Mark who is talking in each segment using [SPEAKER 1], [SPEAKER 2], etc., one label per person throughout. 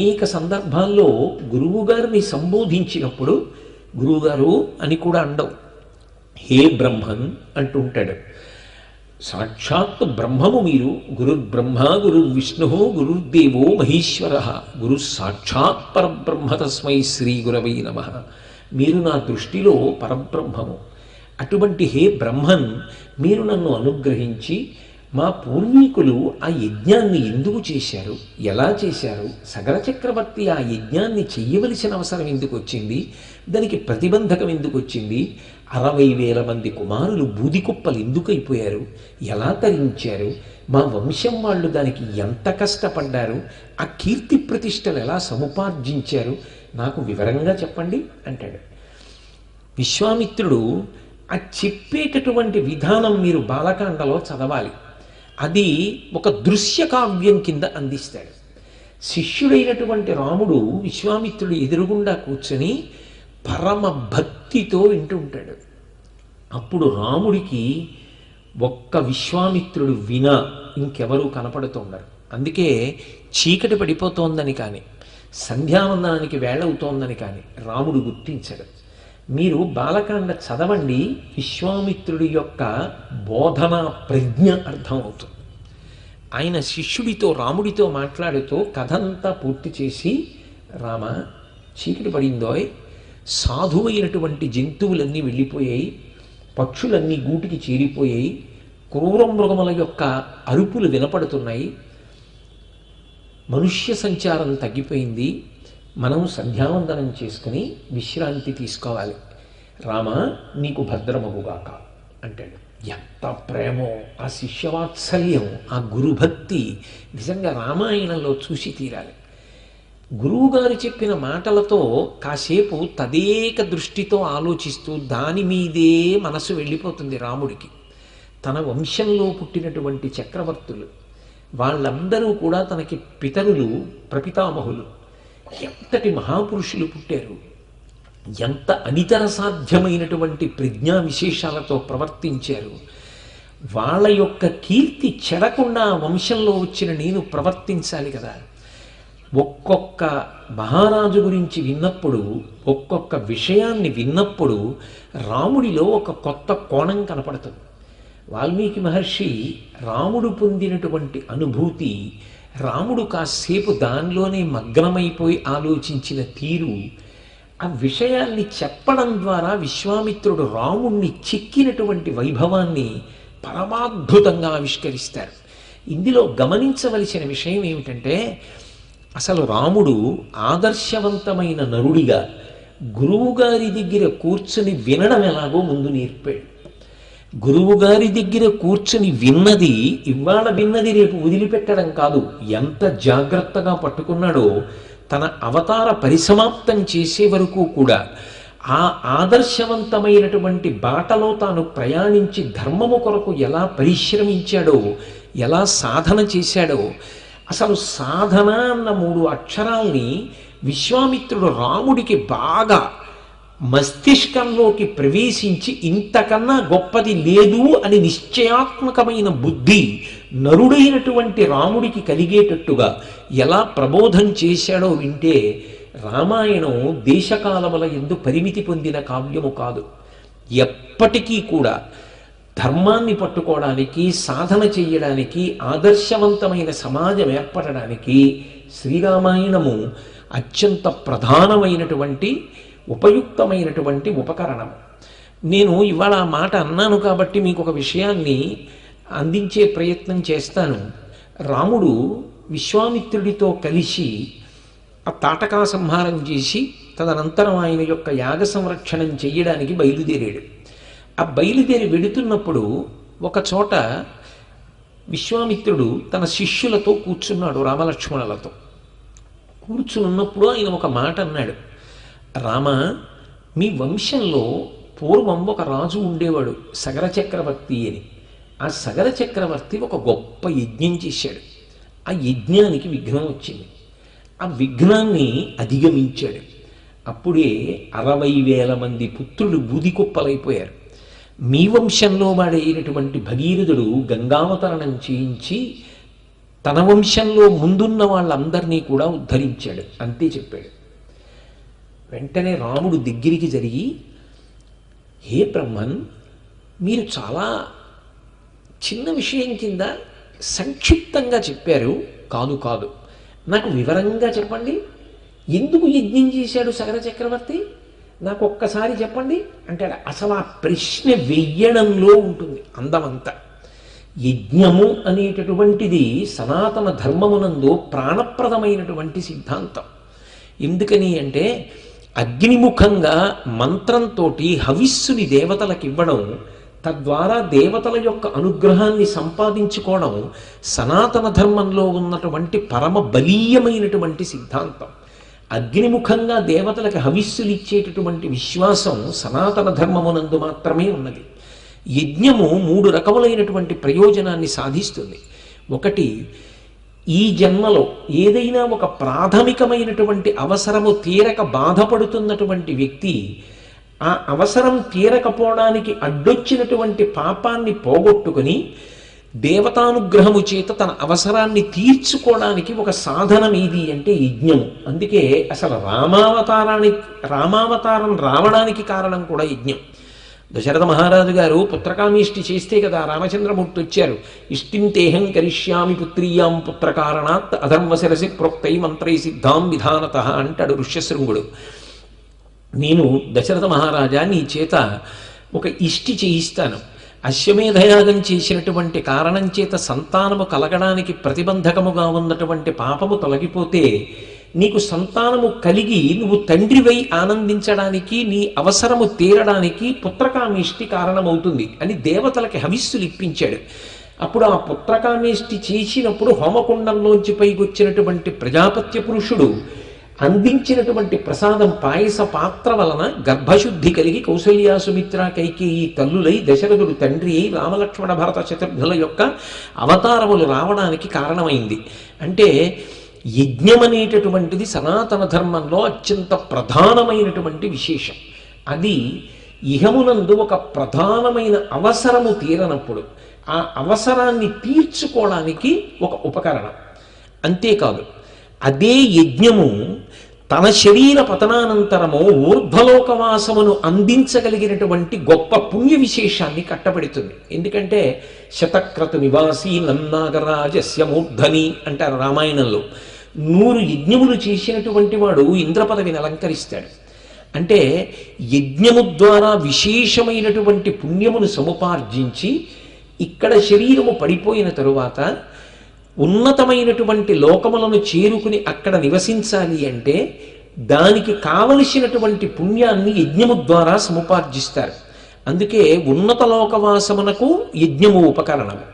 [SPEAKER 1] అనేక సందర్భాల్లో గురువుగారిని సంబోధించినప్పుడు గురువుగారు అని కూడా అండవు, హే బ్రహ్మన్ అంటుంటాడు. సాక్షాత్ బ్రహ్మము మీరు. గురుర్బ్రహ్మ గురుర్విష్ణు గురుర్దేవో మహేశ్వర గురు సాక్షాత్ పరబ్రహ్మ తస్మై శ్రీ గురవై నమః. మీరు నా దృష్టిలో పరబ్రహ్మము. అటువంటి హే బ్రహ్మన్, మీరు నన్ను అనుగ్రహించి మా పూర్వీకులు ఆ యజ్ఞాన్ని ఎందుకు చేశారు, ఎలా చేశారు, సగర చక్రవర్తి ఆ యజ్ఞాన్ని చెయ్యవలసిన అవసరం ఎందుకు వచ్చింది, దానికి ప్రతిబంధకం ఎందుకు వచ్చింది, 60,000 మంది కుమారులు బూదికుప్పలు ఎందుకు అయిపోయారు, ఎలా తరించారు, మా వంశం వాళ్ళు దానికి ఎంత కష్టపడ్డారు, ఆ కీర్తి ప్రతిష్టలు ఎలా సముపార్జించారు, నాకు వివరంగా చెప్పండి అంటాడు. విశ్వామిత్రుడు ఆ చెప్పేటటువంటి విధానం మీరు బాలకాండలో చదవాలి. అది ఒక దృశ్య కావ్యం కింద అందిస్తాడు. శిష్యుడైనటువంటి రాముడు విశ్వామిత్రుడు ఎదురుగుండా కూర్చొని పరమ భక్తితో వింటూ ఉంటాడు. అప్పుడు రాముడికి ఒక్క విశ్వామిత్రుడు వినా ఇంకెవరూ కనపడుతుండరు. అందుకే చీకటి పడిపోతోందని కానీ సంధ్యావందనానికి వేళవుతోందని కానీ రాముడు గుర్తించడు. మీరు బాలకాండ చదవండి, విశ్వామిత్రుడి యొక్క బోధన ప్రజ్ఞ అర్థమవుతుంది. ఆయన శిష్యుడితో రాముడితో మాట్లాడుతూ కథంతా పూర్తి చేసి, రామ చీకటి పడిందోయ్, సాధువైనటువంటి జంతువులన్నీ వెళ్ళిపోయాయి, పక్షులన్నీ గూటికి చేరిపోయాయి, క్రూర మృగముల యొక్క అరుపులు వినపడుతున్నాయి, మనుష్య సంచారం తగ్గిపోయింది, మనం సంధ్యావందనం చేసుకుని విశ్రాంతి తీసుకోవాలి. రామ నీకు భద్రమగుగాక అంటాడు. ఎంత ప్రేమో, ఆ శిష్యవాత్సల్యం, ఆ గురుభక్తి నిజంగా రామాయణంలో చూసి తీరాలి. గురువుగారు చెప్పిన మాటలతో కాసేపు తదేక దృష్టితో ఆలోచిస్తూ దాని మీదే మనసు వెళ్ళిపోతుంది రాముడికి. తన వంశంలో పుట్టినటువంటి చక్రవర్తులు వాళ్ళందరూ కూడా తనకి పితరులు, ప్రపితామహులు. ఎంతటి మహాపురుషులు పుట్టారు, ఎంత అనితర సాధ్యమైనటువంటి ప్రజ్ఞా విశేషాలతో ప్రవర్తించారు. వాళ్ళ యొక్క కీర్తి చెడకుండా వంశంలో వచ్చిన నేను ప్రవర్తించాలి కదా. ఒక్కొక్క మహారాజు గురించి విన్నప్పుడు, ఒక్కొక్క విషయాన్ని విన్నప్పుడు రాముడిలో ఒక కొత్త కోణం కనపడుతుంది. వాల్మీకి మహర్షి రాముడు పొందినటువంటి అనుభూతి, రాముడు కాసేపు దానిలోనే మగ్నమైపోయి ఆలోచించిన తీరు, ఆ విషయాల్ని చెప్పడం ద్వారా విశ్వామిత్రుడు రాముణ్ణి చెక్కినటువంటి వైభవాన్ని పరమాద్భుతంగా ఆవిష్కరిస్తారు. ఇందులో గమనించవలసిన విషయం ఏమిటంటే, అసలు రాముడు ఆదర్శవంతమైన నరుడిగా గురువుగారి దగ్గర కూర్చుని వినడం ఎలాగో ముందు నేర్పాడు. గురువుగారి దగ్గర కూర్చుని విన్నది, ఇవాళ విన్నది రేపు వదిలిపెట్టడం కాదు, ఎంత జాగ్రత్తగా పట్టుకున్నాడో తన అవతార పరిసమాప్తం చేసే వరకు కూడా ఆ ఆదర్శవంతమైనటువంటి బాటలో తాను ప్రయాణించి ధర్మము కొరకు ఎలా పరిశ్రమించాడో, ఎలా సాధన చేశాడో, అసలు సాధన అన్న 3 అక్షరాల్ని విశ్వామిత్రుడు రాముడికి బాగా మస్తిష్కంలోకి ప్రవేశించి ఇంతకన్నా గొప్పది లేదు అని నిశ్చయాత్మకమైన బుద్ధి నరుడైనటువంటి రాముడికి కలిగేటట్టుగా ఎలా ప్రబోధం చేశాడో వింటే, రామాయణం దేశకాలముల యందు పరిమితి పొందిన కావ్యము కాదు. ఎప్పటికీ కూడా ధర్మాన్ని పట్టుకోవడానికి, సాధన చెయ్యడానికి, ఆదర్శవంతమైన సమాజం ఏర్పడడానికి శ్రీరామాయణము అత్యంత ప్రధానమైనటువంటి ఉపయుక్తమైనటువంటి ఉపకరణం. నేను ఇవాళ ఆ మాట అన్నాను కాబట్టి మీకు ఒక విషయాన్ని అందించే ప్రయత్నం చేస్తాను. రాముడు విశ్వామిత్రుడితో కలిసి ఆ తాటకా సంహారం చేసి తదనంతరం ఆయన యొక్క యాగ సంరక్షణం చెయ్యడానికి బయలుదేరాడు. ఆ బయలుదేరి వెడుతున్నప్పుడు ఒక చోట విశ్వామిత్రుడు తన శిష్యులతో కూర్చున్నాడు, రామలక్ష్మణులతో కూర్చున్నప్పుడు ఆయన ఒక మాట అన్నాడు. రామ, మీ వంశంలో పూర్వం ఒక రాజు ఉండేవాడు, సగర చక్రవర్తి అని. ఆ సగర చక్రవర్తి ఒక గొప్ప యజ్ఞం చేశాడు. ఆ యజ్ఞానికి విఘ్నం వచ్చింది. ఆ విఘ్నాన్ని అధిగమించాడు. అప్పుడే 60,000 మంది పుత్రులు బూదికుప్పలైపోయారు. మీ వంశంలో వాడైనటువంటి భగీరథుడు గంగావతరణం చేయించి తన వంశంలో ముందున్న వాళ్ళందరినీ కూడా ఉద్ధరించాడు. అంతే చెప్పాడు. వెంటనే రాముడు దగ్గరికి జరిగి, హే బ్రహ్మన్, మీరు చాలా చిన్న విషయం కింద సంక్షిప్తంగా చెప్పారు. కాదు కాదు, నాకు వివరంగా చెప్పండి. ఎందుకు యజ్ఞం చేశాడు సగర చక్రవర్తి, నాకు ఒక్కసారి చెప్పండి అంటాడు. అసలు ఆ ప్రశ్న వెయ్యడంలో ఉంటుంది అందమంతా. యజ్ఞము అనేటటువంటిది సనాతన ధర్మమునందు ప్రాణప్రదమైనటువంటి సిద్ధాంతం. ఎందుకని అంటే అగ్నిముఖంగా మంత్రంతో హవిస్సుని దేవతలకు ఇవ్వడం, తద్వారా దేవతల యొక్క అనుగ్రహాన్ని సంపాదించుకోవడం సనాతన ధర్మంలో ఉన్నటువంటి పరమ బలీయమైనటువంటి సిద్ధాంతం. అగ్నిముఖంగా దేవతలకు హవిస్సులు ఇచ్చేటటువంటి విశ్వాసం సనాతన ధర్మమునందు మాత్రమే ఉన్నది. యజ్ఞము 3 రకములైనటువంటి ప్రయోజనాన్ని సాధిస్తుంది. ఒకటి, ఈ జన్మలో ఏదైనా ఒక ప్రాథమికమైనటువంటి అవసరము తీరక బాధపడుతున్నటువంటి వ్యక్తి ఆ అవసరం తీరకపోవడానికి అడ్డొచ్చినటువంటి పాపాన్ని పోగొట్టుకుని దేవతానుగ్రహము చేత తన అవసరాన్ని తీర్చుకోవడానికి ఒక సాధనం ఏది అంటే యజ్ఞము. అందుకే అసలు రామావతారం రావడానికి కారణం కూడా యజ్ఞం. దశరథ మహారాజు గారు పుత్రకామేష్టి చేస్తే కదా రామచంద్రమూర్తి వచ్చారు. ఇష్టింతేహం కరిష్యామి పుత్రీయాం పుత్రకారణాత్ అధర్మశిరసి ప్రోక్తై మంత్రై సిద్ధాం విధానత అంటాడు ఋష్యశృంగుడు. నేను దశరథ మహారాజా నీ చేత ఒక ఇష్టి చేయిస్తాను. అశ్వమేధయాగం చేసినటువంటి కారణం చేత సంతానము కలగడానికి ప్రతిబంధకముగా ఉన్నటువంటి పాపము తొలగిపోతే నీకు సంతానము కలిగి నువ్వు తండ్రివై ఆనందించడానికి, నీ అవసరము తీరడానికి పుత్రకామేష్టి కారణమవుతుంది అని దేవతలకి హవిస్సులు ఇప్పించాడు. అప్పుడు ఆ పుత్రకామేష్టి చేసినప్పుడు హోమకుండంలోంచి పైకొచ్చినటువంటి ప్రజాపత్య పురుషుడు అందించినటువంటి ప్రసాదం పాయస పాత్ర వలన గర్భశుద్ధి కలిగి కౌసల్య సుమిత్ర కైకేయి తల్లులై దశరథుడు తండ్రి రామలక్ష్మణ భరత శత్రుఘ్నుల యొక్క అవతారములు రావడానికి కారణమైంది. అంటే యజ్ఞం అనేటటువంటిది సనాతన ధర్మంలో అత్యంత ప్రధానమైనటువంటి విశేషం. అది ఇహమునందు ఒక ప్రధానమైన అవసరము తీరనప్పుడు ఆ అవసరాన్ని తీర్చుకోవడానికి ఒక ఉపకరణం. అంతేకాదు, అదే యజ్ఞము తన శరీర పతనానంతరము ఊర్ధ్వలోకవాసమును అందించగలిగినటువంటి గొప్ప పుణ్య విశేషాన్ని కట్టబెడుతుంది. ఎందుకంటే శతక్రతు నివాసీ నన్నాగరాజస్య మూర్ధని అంటారు రామాయణంలో. 100 యజ్ఞములు చేసినటువంటి వాడు ఇంద్ర పదవిని అలంకరిస్తాడు. అంటే యజ్ఞము ద్వారా విశేషమైనటువంటి పుణ్యమును సముపార్జించి ఇక్కడ శరీరము పడిపోయిన తరువాత ఉన్నతమైనటువంటి లోకములను చేరుకుని అక్కడ నివసించాలి అంటే దానికి కావలసినటువంటి పుణ్యాన్ని యజ్ఞము ద్వారా సముపార్జిస్తారు. అందుకే ఉన్నత లోకవాసమునకు యజ్ఞము ఉపకరణము.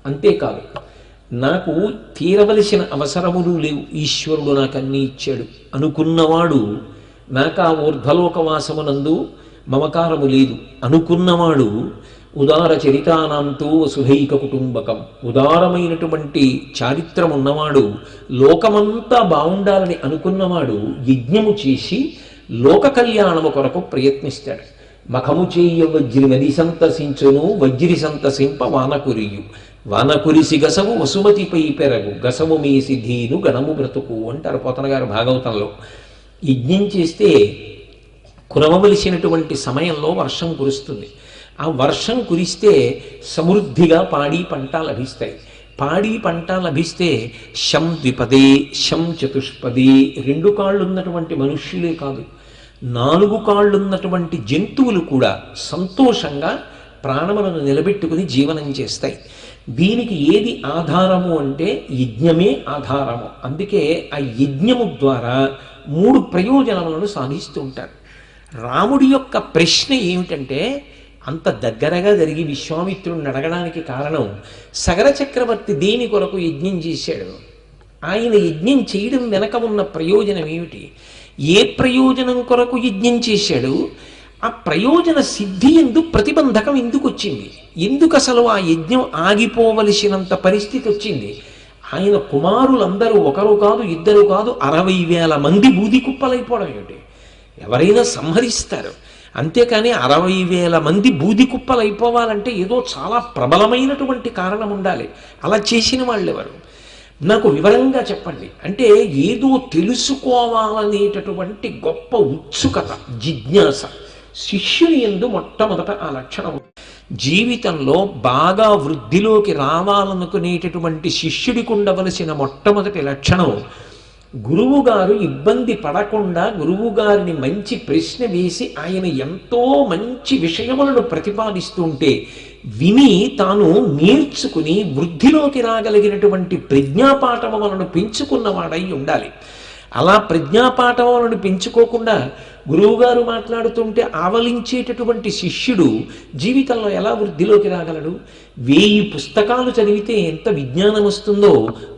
[SPEAKER 1] అంతేకాదు, నాకు తీరవలసిన అవసరములు లేవు, ఈశ్వరుడు నాకు అన్నీ ఇచ్చాడు అనుకున్నవాడు, నాకు ఆ ఊర్ధ్వలోకవాసమునందు మమకారము లేదు అనుకున్నవాడు, ఉదార చరితానాంతో వసుధైక కుటుంబకం, ఉదారమైనటువంటి చారిత్రం ఉన్నవాడు, లోకమంతా బాగుండాలని అనుకున్నవాడు యజ్ఞము చేసి లోక కళ్యాణము కొరకు ప్రయత్నిస్తాడు. మఖము చేయ వజ్రి నది సంతసించును, వజ్రి సంతసింప వానకురియు, వానకురిసి గసవు వసుమతిపై పెరగు, గసవు మేసి ధీను గణము బ్రతుకు అంటారు పోతన గారు భాగవతంలో. యజ్ఞం చేస్తే కురవవలసినటువంటి సమయంలో వర్షం కురుస్తుంది. ఆ వర్షం కురిస్తే సమృద్ధిగా పాడి పంట లభిస్తాయి. పాడి పంట లభిస్తే శం ద్విపదే శం చతుష్పదే, 2 కాళ్ళున్నటువంటి మనుష్యులే కాదు 4 కాళ్ళున్నటువంటి జంతువులు కూడా సంతోషంగా ప్రాణములను నిలబెట్టుకుని జీవనం చేస్తాయి. దీనికి ఏది ఆధారము అంటే యజ్ఞమే ఆధారము. అందుకే ఆ యజ్ఞము ద్వారా 3 ప్రయోజనములను సాధిస్తూ ఉంటారు. రాముడి యొక్క ప్రశ్న ఏమిటంటే, అంత దగ్గరగా జరిగి విశ్వామిత్రుడిని అడగడానికి కారణం సగర చక్రవర్తి దేని కొరకు యజ్ఞం చేశాడు, ఆయన యజ్ఞం చేయడం వెనక ఉన్న ప్రయోజనం ఏమిటి, ఏ ప్రయోజనం కొరకు యజ్ఞం చేశాడు, ఆ ప్రయోజన సిద్ధి ఎందుకు ప్రతిబంధకం ఎందుకు వచ్చింది, ఎందుకు అసలు ఆ యజ్ఞం ఆగిపోవలసినంత పరిస్థితి వచ్చింది. ఆయన కుమారులందరూ ఒకరు కాదు, ఇద్దరు కాదు, 60,000 మంది బూది కుప్పలైపోవడం ఏమిటి, ఎవరైనా సంహరిస్తారు. అంతేకాని 60,000 మంది బూది కుప్పలు అయిపోవాలంటే ఏదో చాలా ప్రబలమైనటువంటి కారణం ఉండాలి. అలా చేసిన వాళ్ళు ఎవరు? నాకు వివరంగా చెప్పండి అంటే ఏదో తెలుసుకోవాలనేటటువంటి గొప్ప ఉత్సుకత, జిజ్ఞాస శిష్యుని యందు మొట్టమొదట ఆ లక్షణం. జీవితంలో బాగా వృద్ధిలోకి రావాలనుకునేటటువంటి శిష్యుడికి ఉండవలసిన మొట్టమొదటి లక్షణం, గురువుగారు ఇబ్బంది పడకుండా గురువుగారిని మంచి ప్రశ్న వేసి ఆయన ఎంతో మంచి విషయములను ప్రతిపాదిస్తుంటే విని తాను నేర్చుకుని వృద్ధిలోకి రాగలిగినటువంటి ప్రజ్ఞాపాఠములను పెంచుకున్నవాడై ఉండాలి. అలా ప్రజ్ఞాపాఠములను పెంచుకోకుండా గురువుగారు మాట్లాడుతుంటే ఆవలించేటటువంటి శిష్యుడు జీవితంలో ఎలా వృద్ధిలోకి రాగలడు? 1000 పుస్తకాలు చదివితే ఎంత విజ్ఞానం వస్తుందో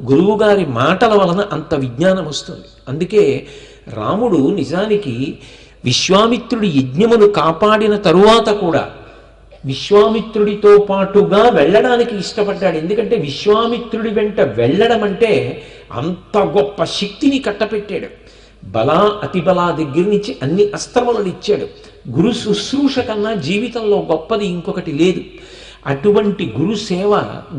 [SPEAKER 1] గురువుగారి మాటల వలన అంత విజ్ఞానం వస్తుంది. అందుకే రాముడు నిజానికి విశ్వామిత్రుడి యజ్ఞమును కాపాడిన తరువాత కూడా విశ్వామిత్రుడితో పాటుగా వెళ్ళడానికి ఇష్టపడ్డాడు. ఎందుకంటే విశ్వామిత్రుడి వెంట వెళ్ళడం అంటే అంత గొప్ప శక్తిని కట్టపెట్టాడు. బల అతిబల దగ్గర నుంచి అన్ని అస్త్రములను ఇచ్చాడు. గురు శుశ్రూష కన్నా జీవితంలో గొప్పది ఇంకొకటి లేదు. అటువంటి గురు సేవ,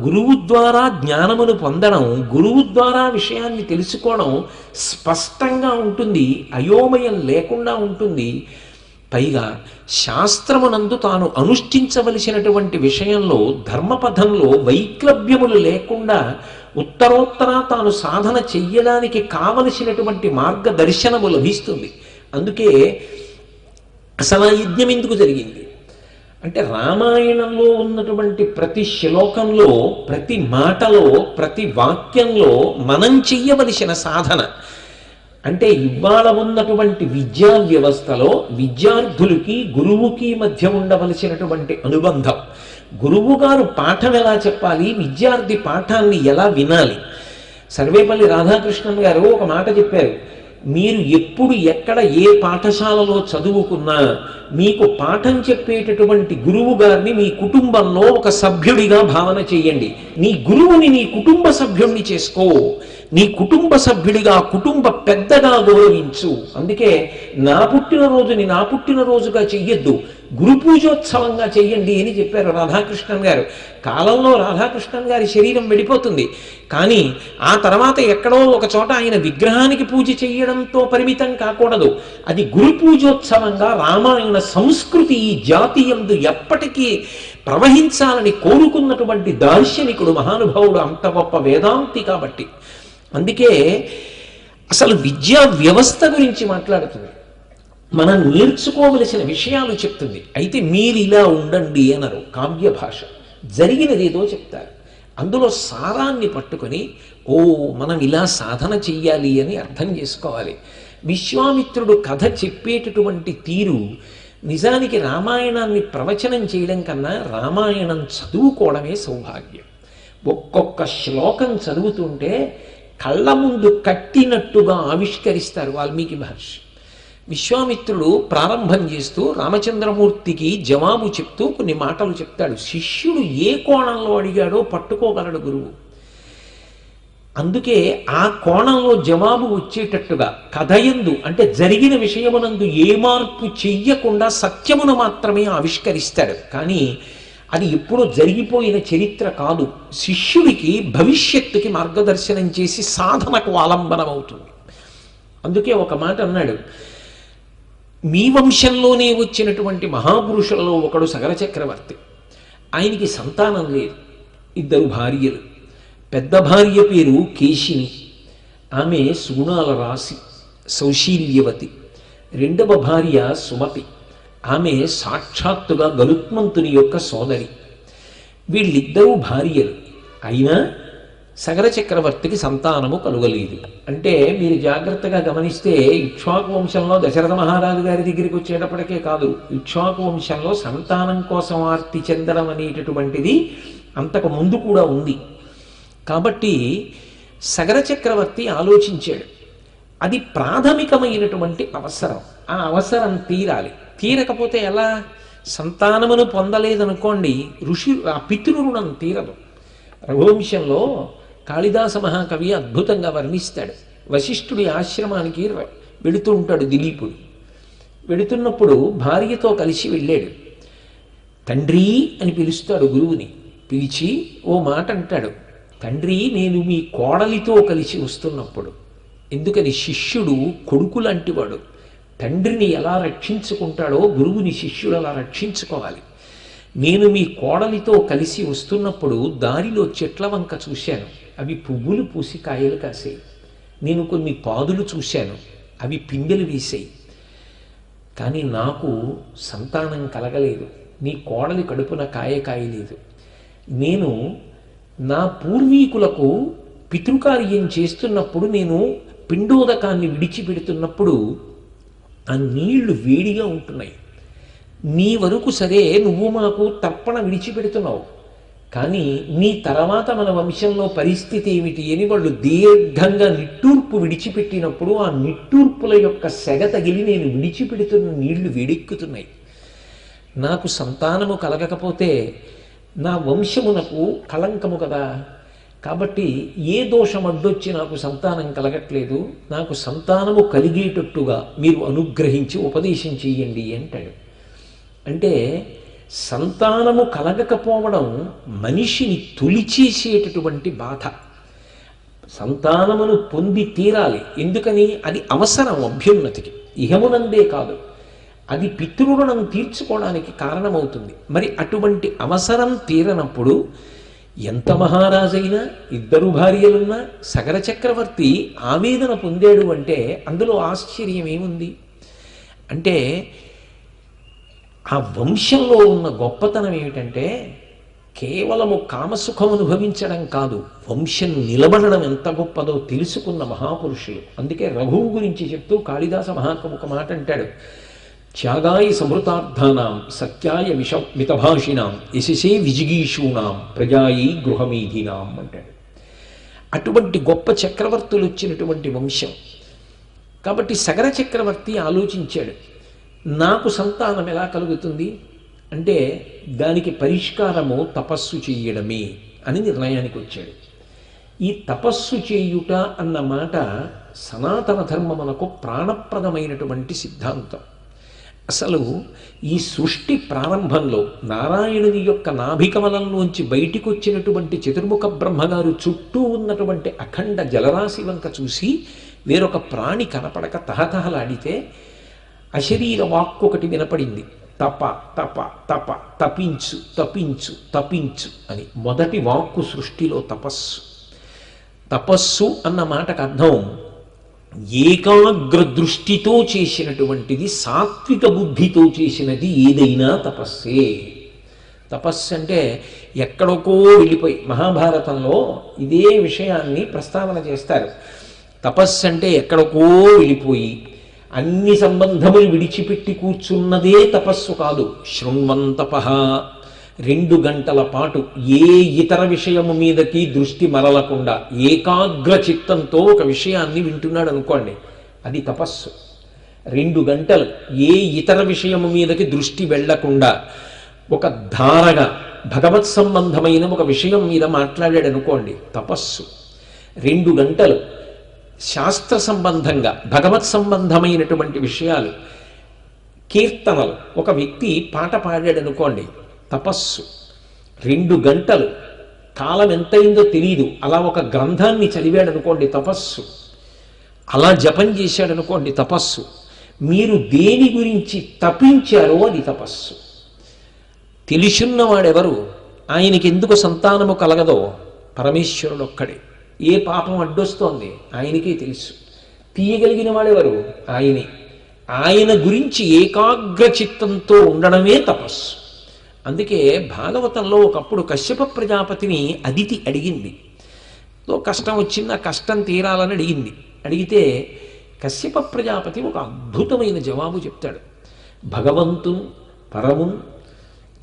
[SPEAKER 1] గురువు ద్వారా జ్ఞానమును పొందడం, గురువు ద్వారా విషయాన్ని తెలుసుకోవడం స్పష్టంగా ఉంటుంది, అయోమయం లేకుండా ఉంటుంది. పైగా శాస్త్రమునందు తాను అనుష్ఠించవలసినటువంటి విషయంలో ధర్మపథంలో వైక్లభ్యములు లేకుండా ఉత్తరోత్తర తాను సాధన చెయ్యడానికి కావలసినటువంటి మార్గదర్శనము లభిస్తుంది. అందుకే అసలు ఆ యజ్ఞం ఎందుకు జరిగింది అంటే రామాయణంలో ఉన్నటువంటి ప్రతి శ్లోకంలో, ప్రతి మాటలో, ప్రతి వాక్యంలో మనం చెయ్యవలసిన సాధన అంటే ఇవాళ ఉన్నటువంటి విద్యా వ్యవస్థలో విద్యార్థులకి గురువుకి మధ్య ఉండవలసినటువంటి అనుబంధం, గురువు గారు పాఠం ఎలా చెప్పాలి, విద్యార్థి పాఠాన్ని ఎలా వినాలి. సర్వేపల్లి రాధాకృష్ణన్ గారు ఒక మాట చెప్పారు, మీరు ఎప్పుడు ఎక్కడ ఏ పాఠశాలలో చదువుకున్నా మీకు పాఠం చెప్పేటటువంటి గురువు గారిని మీ కుటుంబంలో ఒక సభ్యుడిగా భావన చేయండి. నీ గురువుని నీ కుటుంబ సభ్యుణ్ణి చేసుకో, నీ కుటుంబ సభ్యుడిగా కుటుంబ పెద్దగా గౌరవించు. అందుకే నా పుట్టినరోజుని నా పుట్టినరోజుగా చెయ్యొద్దు, గురు పూజోత్సవంగా చెయ్యండి అని చెప్పారు రాధాకృష్ణన్ గారు. కాలంలో రాధాకృష్ణన్ గారి శరీరం వెళ్ళిపోతుంది, కానీ ఆ తర్వాత ఎక్కడో ఒక చోట ఆయన విగ్రహానికి పూజ చేయడంతో పరిమితం కాకూడదు. అది గురు పూజోత్సవంగా రామాయణ సంస్కృతి ఈ జాతీయందు ఎప్పటికీ ప్రవహించాలని కోరుకున్నటువంటి దార్శనికుడు, మహానుభావుడు, అంత గొప్ప వేదాంతి. కాబట్టి అందుకే అసలు విద్యా వ్యవస్థ గురించి మాట్లాడుతుంది, మనం నేర్చుకోవలసిన విషయాలు చెప్తుంది. అయితే మీరు ఇలా ఉండండి అనరు, కావ్య భాష జరిగినదేదో చెప్తారు, అందులో సారాన్ని పట్టుకొని ఓ మనం ఇలా సాధన చెయ్యాలి అని అర్థం చేసుకోవాలి. విశ్వామిత్రుడు కథ చెప్పేటటువంటి తీరు నిజానికి రామాయణాన్ని ప్రవచనం చేయడం కన్నా రామాయణం చదువుకోవడమే సౌభాగ్యం. ఒక్కొక్క శ్లోకం చదువుతుంటే కళ్ళ ముందు కట్టినట్టుగా ఆవిష్కరిస్తారు వాల్మీకి మహర్షి. విశ్వామిత్రుడు ప్రారంభం చేస్తూ రామచంద్రమూర్తికి జవాబు చెప్తూ కొన్ని మాటలు చెప్తాడు. శిష్యుడు ఏ కోణంలో అడిగాడో పట్టుకోగలడు గురువు. అందుకే ఆ కోణంలో జవాబు వచ్చేటట్టుగా కథయందు అంటే జరిగిన విషయమునందు ఏ మార్పు చెయ్యకుండా సత్యమును మాత్రమే ఆవిష్కరిస్తాడు. కానీ అది ఎప్పుడో జరిగిపోయిన చరిత్ర కాదు, శిష్యుడికి భవిష్యత్తుకి మార్గదర్శనం చేసి సాధనకు ఆలంబనం అవుతుంది. అందుకే ఒక మాట అన్నాడు, మీ వంశంలోనే వచ్చినటువంటి మహాపురుషులలో ఒకడు సగర చక్రవర్తి. ఆయనకి సంతానం లేదు, 2 భార్యలు. పెద్ద భార్య పేరు కేశిని, ఆమె సుగుణాల రాశి, సౌశీల్యవతి. 2వ భార్య సుమతి, ఆమె సాక్షాత్తుగా గరుత్మంతుని యొక్క సోదరి. వీళ్ళిద్దరూ భార్యలు, అయినా సగర చక్రవర్తికి సంతానము కలుగలేదు. అంటే మీరు జాగ్రత్తగా గమనిస్తే ఇక్ష్వాకు వంశంలో దశరథ మహారాజు గారి దగ్గరికి వచ్చేటప్పటికే కాదు, ఇక్ష్వాకు వంశంలో సంతానం కోసం ఆర్తి చెందడం అనేటటువంటిది అంతకు ముందు కూడా ఉంది. కాబట్టి సగర చక్రవర్తి ఆలోచించాడు, అది ప్రాథమికమైనటువంటి అవసరం, ఆ అవసరం తీరాలి. తీరకపోతే ఎలా? సంతానమును పొందలేదనుకోండి, ఆ పితృరుణం తీరదు. రఘువంశంలో కాళిదాస మహాకవి అద్భుతంగా వర్ణిస్తాడు. వశిష్ఠుడి ఆశ్రమానికి వెళుతూ ఉంటాడు దిలీపుడు. వెళుతున్నప్పుడు భార్యతో కలిసి వెళ్ళాడు. తండ్రి అని పిలుస్తాడు గురువుని. పిలిచి ఓ మాట అంటాడు, తండ్రి నేను మీ కోడలితో కలిసి వస్తున్నప్పుడు, ఎందుకని శిష్యుడు కొడుకు లాంటివాడు, తండ్రిని ఎలా రక్షించుకుంటాడో గురువుని శిష్యుడు అలా రక్షించుకోవాలి. నేను మీ కోడలితో కలిసి వస్తున్నప్పుడు దారిలో చెట్ల వంక చూశాను, అవి పువ్వులు పూసి కాయలు కాసాయి. నేను కొన్ని పాదులు చూశాను, అవి పిందెలు వేసాయి. కానీ నాకు సంతానం కలగలేదు, నీ కోడలి కడుపున కాయలేదు. నేను నా పూర్వీకులకు పితృకార్యం చేస్తున్నప్పుడు, నేను పిండోదకాన్ని విడిచిపెడుతున్నప్పుడు ఆ నీళ్లు వేడిగా ఉంటున్నాయి. నీ వరకు సరే నువ్వు మాకు తర్పణ విడిచిపెడుతున్నావు, కానీ నీ తర్వాత మన వంశంలో పరిస్థితి ఏమిటి అని వాళ్ళు దీర్ఘంగా నిట్టూర్పు విడిచిపెట్టినప్పుడు ఆ నిట్టూర్పుల యొక్క సెగ తగిలి నేను విడిచిపెడుతున్న నీళ్లు వేడెక్కుతున్నాయి. నాకు సంతానము కలగకపోతే నా వంశమునకు కళంకము కదా. కాబట్టి ఏ దోషం అడ్డొచ్చి నాకు సంతానం కలగట్లేదు, నాకు సంతానము కలిగేటట్టుగా మీరు అనుగ్రహించి ఉపదేశం చెయ్యండి అంటాడు. అంటే సంతానము కలగకపోవడం మనిషిని తొలిచేసేటటువంటి బాధ. సంతానమును పొంది తీరాలి, ఎందుకని అది అవసరం అభ్యున్నతికి, ఇహమునందే కాదు, అది పితృరుణం తీర్చుకోవడానికి కారణమవుతుంది. మరి అటువంటి అవసరం తీరనప్పుడు ఎంత మహారాజైనా, ఇద్దరు భార్యలున్నా సగర చక్రవర్తి ఆవేదన పొందాడు అంటే అందులో ఆశ్చర్యం ఏముంది? అంటే ఆ వంశంలో ఉన్న గొప్పతనం ఏమిటంటే కేవలము కామసుఖం అనుభవించడం కాదు, వంశం నిలబడడం ఎంత గొప్పదో తెలుసుకున్న మహాపురుషులు. అందుకే రఘువు గురించి చెప్తూ కాళిదాస మహాకవి ఒక మాట అంటాడు, త్యాగాయ సమృతార్థానాం సత్యాయ మితభాషిణాం యశసే విజిగీషూణాం ప్రజాయి గృహమీధినాం అంటాడు. అటువంటి గొప్ప చక్రవర్తులు వచ్చినటువంటి వంశం. కాబట్టి సగర చక్రవర్తి ఆలోచించాడు, నాకు సంతానం ఎలా కలుగుతుంది అంటే దానికి పరిష్కారము తపస్సు చెయ్యడమే అని నిర్ణయానికి వచ్చాడు. ఈ తపస్సు చేయుట అన్న మాట సనాతన ధర్మమునకు ప్రాణప్రదమైనటువంటి సిద్ధాంతం. అసలు ఈ సృష్టి ప్రారంభంలో నారాయణుని యొక్క నాభికమలంలోంచి బయటికి వచ్చినటువంటి చతుర్ముఖ బ్రహ్మగారు చుట్టూ ఉన్నటువంటి అఖండ జలరాశి వంక చూసి వేరొక ప్రాణి కనపడక తహతహలాడితే అశరీర వాక్కు ఒకటి వినపడింది, తప తప తప, తపించు తపించు తపించు అని. మొదటి వాక్కు సృష్టిలో తపస్సు. తపస్సు అన్న మాటకు అర్థం ఏకాగ్ర దృష్టితో చేసినటువంటిది, సాత్విక బుద్ధితో చేసినది ఏదైనా తపస్సే. తపస్సు అంటే ఎక్కడికో వెళ్ళిపోయి, మహాభారతంలో ఇదే విషయాన్ని ప్రస్తావన చేస్తారు. తపస్సు అంటే ఎక్కడికో వెళ్ళిపోయి అన్ని సంబంధములు విడిచిపెట్టి కూర్చున్నదే తపస్సు కాదు. శృణ్వంతపః, 2 గంటల పాటు ఏ ఇతర విషయము మీదకి దృష్టి మరలకుండా ఏకాగ్ర చిత్తంతో ఒక విషయాన్ని వింటున్నాడు అనుకోండి, అది తపస్సు. 2 గంటలు ఏ ఇతర విషయము మీదకి దృష్టి వెళ్లకుండా ఒక ధారగా భగవత్ సంబంధమైన ఒక విషయం మీద మాట్లాడాడు అనుకోండి, తపస్సు. 2 గంటలు శాస్త్ర సంబంధంగా భగవత్ సంబంధమైనటువంటి విషయాలు, కీర్తనలు, ఒక వ్యక్తి పాట పాడాడు అనుకోండి, తపస్సు. 2 గంటలు కాలం ఎంతైందో తెలియదు అలా ఒక గ్రంథాన్ని చదివాడు అనుకోండి, తపస్సు. అలా జపం చేశాడు అనుకోండి, తపస్సు. మీరు దేని గురించి తపించారో అది తపస్సు. తెలిసున్నవాడెవరు? ఆయనకి ఎందుకు సంతానము కలగదో పరమేశ్వరుడు ఒక్కడే. ఏ పాపం అడ్డొస్తోంది ఆయనకే తెలుసు. తీయగలిగిన వాడెవరు? ఆయనే. ఆయన గురించి ఏకాగ్ర చిత్తంతో ఉండడమే తపస్సు. అందుకే భాగవతంలో ఒకప్పుడు కశ్యప ప్రజాపతిని అదితి అడిగింది. కష్టం వచ్చింది, ఆ కష్టం తీరాలని అడిగింది. అడిగితే కశ్యప ప్రజాపతి ఒక అద్భుతమైన జవాబు చెప్తాడు. భగవంతున్ పరమున్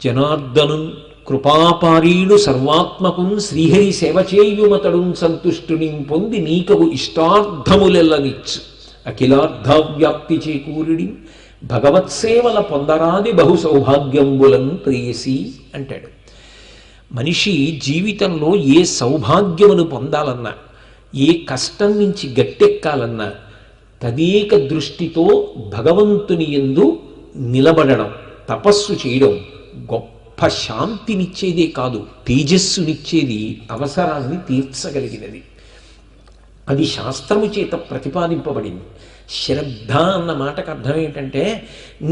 [SPEAKER 1] జనార్దనున్ కృపాపారీడు సర్వాత్మకున్ శ్రీహరి సేవ చేయుమతడున్ సంతుష్టుని పొంది నీకవు ఇష్టార్థములెల్లనిచ్చు అఖిలార్థవ్యాప్తి చేకూరిడి భగవత్సేవల పొందరాది బహు సౌభాగ్యంబులను ప్రేయసి అంటాడు. మనిషి జీవితంలో ఏ సౌభాగ్యమును పొందాలన్నా, ఏ కష్టం నుంచి గట్టెక్కాలన్నా తదేక దృష్టితో భగవంతుని యందు నిలబడడం, తపస్సు చేయడం గొప్ప గొప్ప శాంతినిచ్చేదే కాదు, తేజస్సునిచ్చేది, అవసరాన్ని తీర్చగలిగినది. అది శాస్త్రము చేత ప్రతిపాదింపబడింది. శ్రద్ధ అన్న మాటకు అర్థం ఏంటంటే,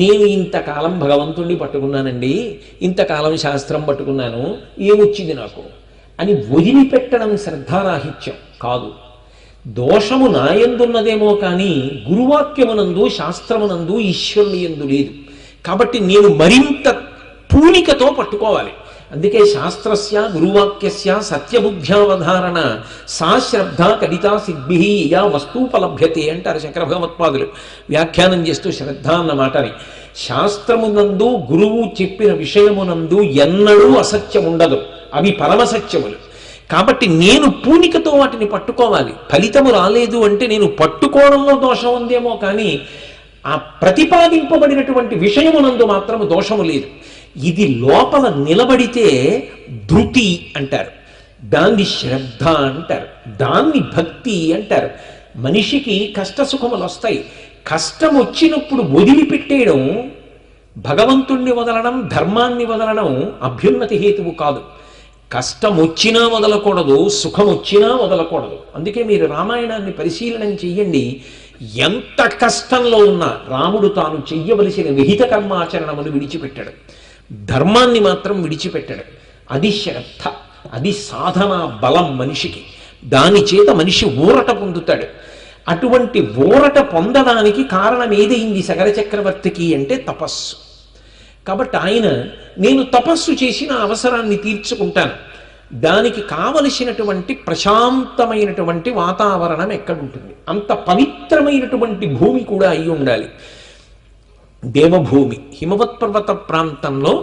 [SPEAKER 1] నేను ఇంతకాలం భగవంతుణ్ణి పట్టుకున్నానండి, ఇంతకాలం శాస్త్రం పట్టుకున్నాను, ఏమొచ్చింది నాకు అని వదిలిపెట్టడం శ్రద్ధారాహిత్యం కాదు. దోషము నాయందున్నదేమో కానీ గురువాక్యమునందు, శాస్త్రమునందు, ఈశ్వరుని యందు లేదు. కాబట్టి నేను మరింత పూనికతో పట్టుకోవాలి. అందుకే శాస్త్రస్య గురువాక్యస్య సత్యబుద్ధ్యావధారణ సా శ్రద్ధ కవితా సిద్భి యా వస్తూపలభ్యతే అంటారు శంకర భగవత్పాదులు వ్యాఖ్యానం చేస్తూ శ్రద్ధ అన్న మాటని. శాస్త్రమునందు గురువు చెప్పిన విషయమునందు ఎన్నడూ అసత్యం ఉండదు, అవి పరమసత్యములు. కాబట్టి నేను పూనికతో వాటిని పట్టుకోవాలి. ఫలితము రాలేదు అంటే నేను పట్టుకోవడంలో దోషం ఉందేమో కానీ ఆ ప్రతిపాదింపబడినటువంటి విషయమునందు మాత్రము దోషము లేదు. ఇది లోపల నిలబడితే ధృతి అంటారు, దాన్ని శ్రద్ధ అంటారు, దాన్ని భక్తి అంటారు. మనిషికి కష్టసుఖములు వస్తాయి. కష్టం వచ్చినప్పుడు వదిలిపెట్టేయడం, భగవంతుణ్ణి వదలడం, ధర్మాన్ని వదలడం అభ్యున్నతి హేతువు కాదు. కష్టం వచ్చినా వదలకూడదు, సుఖం వచ్చినా వదలకూడదు. అందుకే మీరు రామాయణాన్ని పరిశీలనం చెయ్యండి. ఎంత కష్టంలో ఉన్నా రాముడు తాను చెయ్యవలసిన విహిత కర్మాచరణమును విడిచిపెట్టాడు, ధర్మాన్ని మాత్రం విడిచిపెట్టాడు. అది శ్రద్ధ, అది సాధన బలం మనిషికి. దాని చేత మనిషి ఊరట పొందుతాడు. అటువంటి ఊరట పొందడానికి కారణం ఏదైంది సగర చక్రవర్తికి అంటే తపస్సు. కాబట్టి ఆయన, నేను తపస్సు చేసి నా అవసరాన్ని తీర్చుకుంటాను, దానికి కావలసినటువంటి ప్రశాంతమైనటువంటి వాతావరణం ఎక్కడుంటుంది? అంత పవిత్రమైనటువంటి భూమి కూడా అయి ఉండాలి. దేవభూమి, హిమవత్పర్వత ప్రాంతంలో